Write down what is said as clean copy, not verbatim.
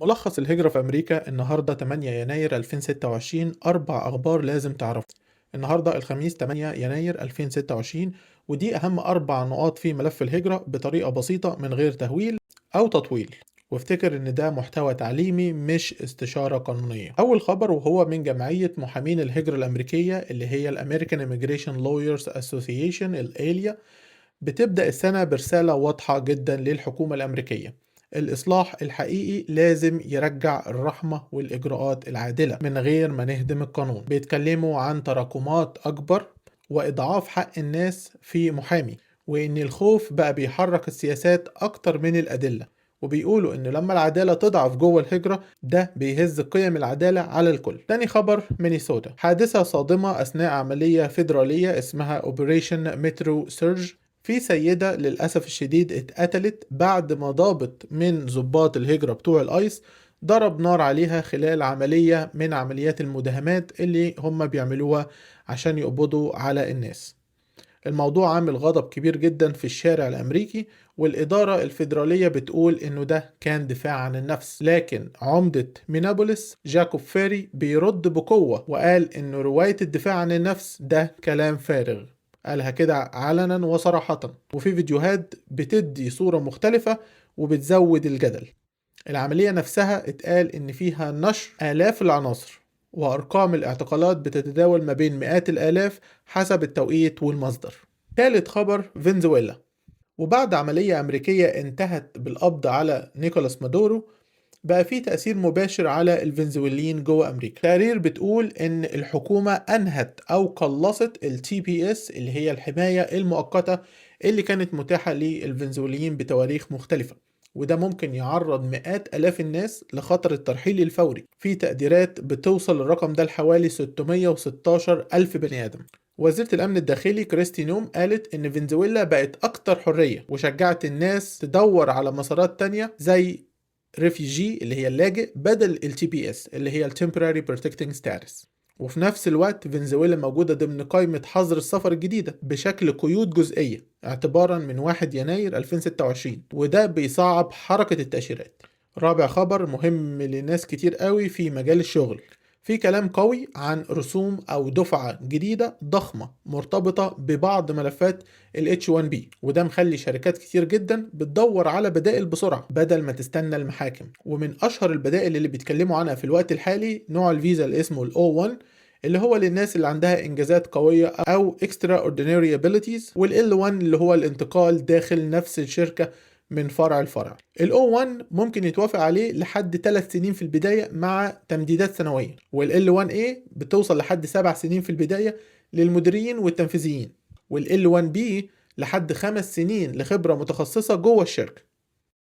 ملخص الهجرة في أمريكا النهاردة 8 يناير 2026. أربع أخبار لازم تعرفها النهاردة الخميس 8 يناير 2026، ودي أهم أربع نقاط في ملف الهجرة بطريقة بسيطة من غير تهويل أو تطويل. وافتكر إن ده محتوى تعليمي مش استشارة قانونية. أول خبر وهو من جمعية محامين الهجرة الأمريكية اللي هي الأمريكان Immigration Lawyers Association الآلية، بتبدأ السنة برسالة واضحة جدا للحكومة الأمريكية: الإصلاح الحقيقي لازم يرجع الرحمة والإجراءات العادلة من غير ما نهدم القانون. بيتكلموا عن تراكمات أكبر وإضعاف حق الناس في محامي، وإن الخوف بقى بيحرك السياسات أكتر من الأدلة. وبيقولوا إن لما العدالة تضعف جوه الهجرة ده بيهز قيم العدالة على الكل. تاني خبر: مينيسوتا، حادثة صادمة أثناء عملية فيدرالية اسمها Operation Metro Surge. في سيدة للأسف الشديد اتقتلت بعد ما ضابط من ضباط الهجرة بتوع الآيس ضرب نار عليها خلال عملية من عمليات المداهمات اللي هم بيعملوها عشان يقبضوا على الناس. الموضوع عامل غضب كبير جدا في الشارع الأمريكي، والإدارة الفيدرالية بتقول إنه ده كان دفاع عن النفس. لكن عمدة مينابوليس جاكوب فيري بيرد بقوة وقال إنه رواية الدفاع عن النفس ده كلام فارغ. قالها كده علنا وصراحة، وفي فيديوهات بتدي صورة مختلفة وبتزود الجدل. العملية نفسها اتقال إن فيها نشر آلاف العناصر، وأرقام الاعتقالات بتتداول ما بين مئات الآلاف حسب التوقيت والمصدر. ثالث خبر: فنزويلا، وبعد عملية أمريكية انتهت بالقبض على نيكولاس مادورو بقى في تأثير مباشر على الفنزويليين جوه أمريكا. تقارير بتقول إن الحكومة أنهت أو قلصت ال TPS اللي هي الحماية المؤقتة اللي كانت متاحة للفنزويليين بتواريخ مختلفة، وده ممكن يعرض مئات آلاف الناس لخطر الترحيل الفوري. في تقديرات بتوصل الرقم ده لحوالي 616 ألف بني آدم. وزيرة الأمن الداخلي كريستي نوم قالت إن فنزويلا بقت أكتر حرية، وشجعت الناس تدور على مسارات تانية زي ريفيجي اللي هي اللاجئ بدل ال TPS اللي هي ال Temporary Protecting Status. وفي نفس الوقت فنزويلا موجودة ضمن قائمة حظر السفر الجديدة بشكل قيود جزئية اعتبارا من 1 يناير 2026، وده بيصعب حركة التأشيرات. رابع خبر مهم لناس كتير قوي في مجال الشغل: في كلام قوي عن رسوم أو دفعة جديدة ضخمة مرتبطة ببعض ملفات ال H1B، وده مخلي شركات كتير جدا بتدور على بدائل بسرعة بدل ما تستنى المحاكم. ومن أشهر البدائل اللي بيتكلموا عنها في الوقت الحالي نوع الفيزا اللي اسمه ال O1، اللي هو للناس اللي عندها إنجازات قوية أو extraordinary abilities، وال L1 اللي هو الانتقال داخل نفس الشركة من فرع لفرع. ال O1 ممكن يتوافق عليه لحد 3 سنين في البداية مع تمديدات سنوية، وال L1A بتوصل لحد 7 سنين في البداية للمديرين والتنفيذيين، وال L1B لحد 5 سنين لخبرة متخصصة جوه الشركة.